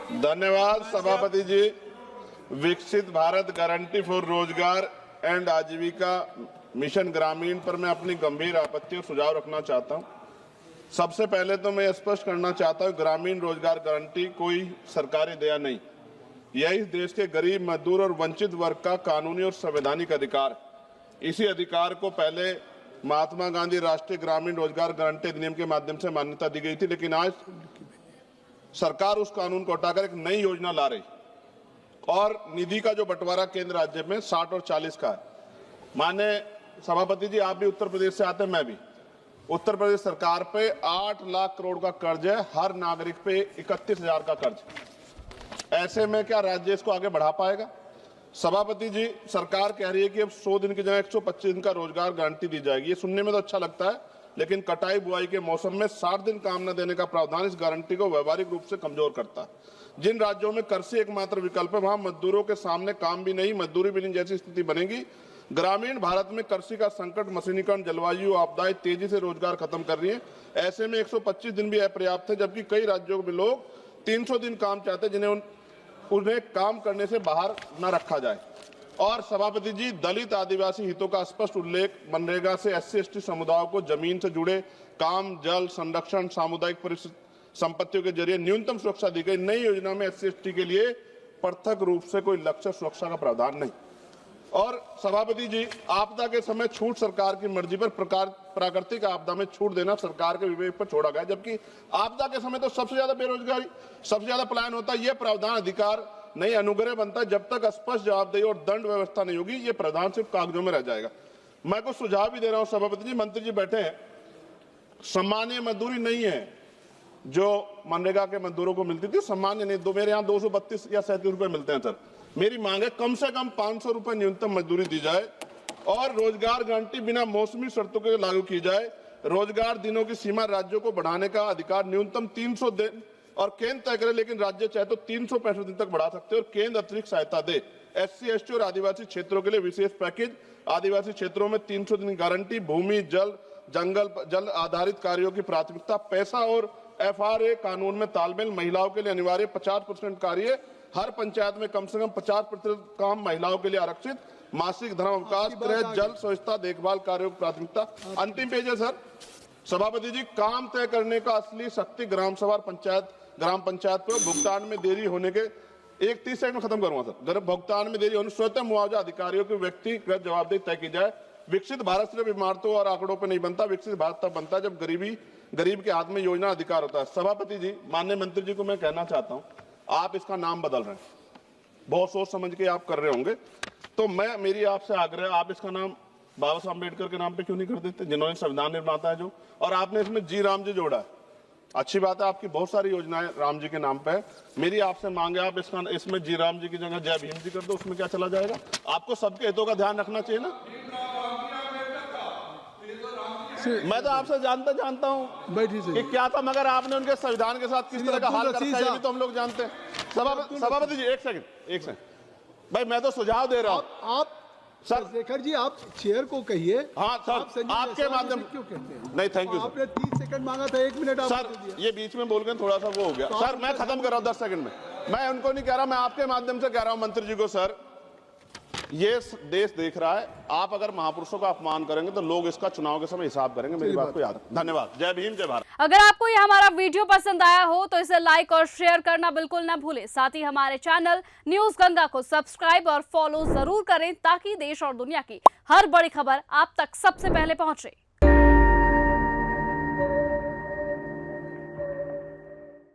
धन्यवाद सभापति जी। विकसित भारत गारंटी फॉर रोजगार एंड आजीविका मिशन ग्रामीण पर मैं अपनी गंभीर आपत्ति और सुझाव रखना चाहता हूं। सबसे पहले तो मैं स्पष्ट करना चाहता हूं, ग्रामीण रोजगार गारंटी कोई सरकारी दया नहीं, यह इस देश के गरीब, मजदूर और वंचित वर्ग का कानूनी और संवैधानिक अधिकार है। इसी अधिकार को पहले महात्मा गांधी राष्ट्रीय ग्रामीण रोजगार गारंटी अधिनियम के माध्यम से मान्यता दी गई थी, लेकिन आज सरकार उस कानून को हटाकर एक नई योजना ला रही और निधि का जो बंटवारा केंद्र राज्य में 60 और 40 का है। माननीय सभापति जी, आप भी उत्तर प्रदेश से आते हैं, मैं भी। उत्तर प्रदेश सरकार पे 8 लाख करोड़ का कर्ज है, हर नागरिक पे 31,000 का कर्ज। ऐसे में क्या राज्य इसको आगे बढ़ा पाएगा? सभापति जी, सरकार कह रही है कि अब 100 दिन की जगह 125 दिन का रोजगार गारंटी दी जाएगी। ये सुनने में तो अच्छा लगता है, लेकिन कटाई बुआई के मौसम में 60 दिन काम न देने का प्रावधान इस गारंटी को व्यवहारिक रूप से कमजोर करता है। जिन राज्यों में कृषि एकमात्र विकल्प है, वहां मजदूरों के सामने काम भी नहीं, मजदूरी भी नहीं जैसी स्थिति बनेगी। ग्रामीण भारत में कृषि का संकट, मशीनीकरण, जलवायु आपदाएं तेजी से रोजगार खत्म कर रही है। ऐसे में 125 दिन भी अपर्याप्त है, जबकि कई राज्यों में लोग 300 दिन काम चाहते हैं, जिन्हें उन्हें काम करने से बाहर न रखा जाए। और सभापति जी, दलित आदिवासी हितों का स्पष्ट उल्लेख, मनरेगा से SC/ST समुदायों को जमीन से जुड़े काम, जल संरक्षण, सामुदायिक संपत्तियों के जरिए न्यूनतम सुरक्षा दी गई। नई योजना में SC/ST के लिए पृथक रूप से कोई लक्ष्य सुरक्षा का प्रावधान नहीं। और सभापति जी, आपदा के समय छूट सरकार की मर्जी पर, प्राकृतिक आपदा में छूट देना सरकार के विवेक पर छोड़ा गया, जबकि आपदा के समय तो सबसे ज्यादा बेरोजगारी, सबसे ज्यादा पलायन होता है। यह प्रावधान अधिकार नहीं, अनुग्रह बनता है। जब तक स्पष्ट जवाबदेही और दंड व्यवस्था नहीं होगी, ये प्रावधान सिर्फ कागजों में रह जाएगा। मैं कुछ सुझाव भी दे रहा हूं सभापति जी, मंत्री जी बैठे हैं। सामान्य मजदूरी नहीं है जो मनरेगा के मजदूरों को मिलती थी, सामान्य नहीं। मेरे यहाँ 232 या 37 रुपए मिलते हैं सर। मेरी मांग है कम से कम 500 रुपए न्यूनतम मजदूरी दी जाए और रोजगार गारंटी बिना मौसमी शर्तों के लागू की जाए। रोजगार दिनों की सीमा राज्यों को बढ़ाने का अधिकार न्यूनतम 300 दिन और केंद्र तय करे, लेकिन राज्य चाहे तो 365 दिन तक बढ़ा सकते हैं। और केंद्र अतिरिक्त सहायता दे। SC/ST और आदिवासी क्षेत्रों के लिए विशेष पैकेज, आदिवासी क्षेत्रों में 300 दिन गारंटी, भूमि, जल, जल आधारित कार्यों की प्राथमिकता, पैसा और FRA कानून में तालमेल, महिलाओं के लिए अनिवार्य 50% कार्य, हर पंचायत में कम से कम 50% काम महिलाओं के लिए आरक्षित, मासिक धर्म अवकाश, गृह, जल, स्वच्छता, देखभाल कार्यों की प्राथमिकता। अंतिम पेज है सर। सभापति जी, काम तय करने का असली शक्ति ग्राम सभा, ग्राम पंचायत पर भुगतान में देरी होने के 30 सेकंड में खत्म करूंगा सर। भुगतान में देरी होने स्वतः मुआवजा अधिकारियों की व्यक्तिगत जवाबदेही तय की जाए। विकसित भारत सिर्फ इमारतों और आंकड़ों पर नहीं बनता, विकसित भारत तब बनता है जब गरीब के हाथ में योजना अधिकार होता है। सभापति जी, माननीय मंत्री जी को मैं कहना चाहता हूं, आप इसका नाम बदल रहे हैं, बहुत सोच समझ के आप कर रहे होंगे, तो मेरी आपसे आग्रह, आप इसका नाम बाबा साहब अम्बेडकर के नाम पे क्यों नहीं कर देते, जिन्होंने संविधान निर्माता है जो, और आपने इसमें जी राम जी जोड़ा है। अच्छी बात है, आपकी बहुत सारी योजनाएं राम जी के नाम पे है। मेरी आपसे मांग है, आप इसमें जी राम जी की जगह जय भीम जी कर दो, उसमें क्या चला जाएगा? आपको सबके हितों का ध्यान रखना चाहिए ना। मैं तो आपसे जानता हूं कि क्या था, मगर आपने उनके संविधान के साथ किस तरह का हाल कर रखा है, ये भी तो हम लोग जानते हैं। सभापति जी, एक सेकंड भाई, मैं तो सुझाव दे रहा हूं। आप सर शेखर जी, आप चेयर को कहिए। हाँ सर, आपके माध्यम क्यों कहते हैं? नहीं, थैंक यू सर। आपने 30 सेकंड मांगा था, 1 मिनट सर, ये बीच में बोल गए, थोड़ा सा वो हो गया सर। मैं खत्म कर रहा हूं 10 सेकंड में। मैं उनको नहीं कह रहा, मैं आपके माध्यम से कह रहा हूं मंत्री जी को, सर ये देश देख रहा है, आप अगर महापुरुषों का अपमान करेंगे तो लोग इसका चुनाव के समय हिसाब करेंगे। मेरी बात को याद रखें। धन्यवाद। जय भीम, जय भारत। अगर आपको ये हमारा वीडियो पसंद आया हो तो इसे लाइक और शेयर करना बिल्कुल ना भूलें। साथ ही हमारे चैनल न्यूज गंगा को सब्सक्राइब और फॉलो जरूर करें, ताकि देश और दुनिया की हर बड़ी खबर आप तक सबसे पहले पहुंचे।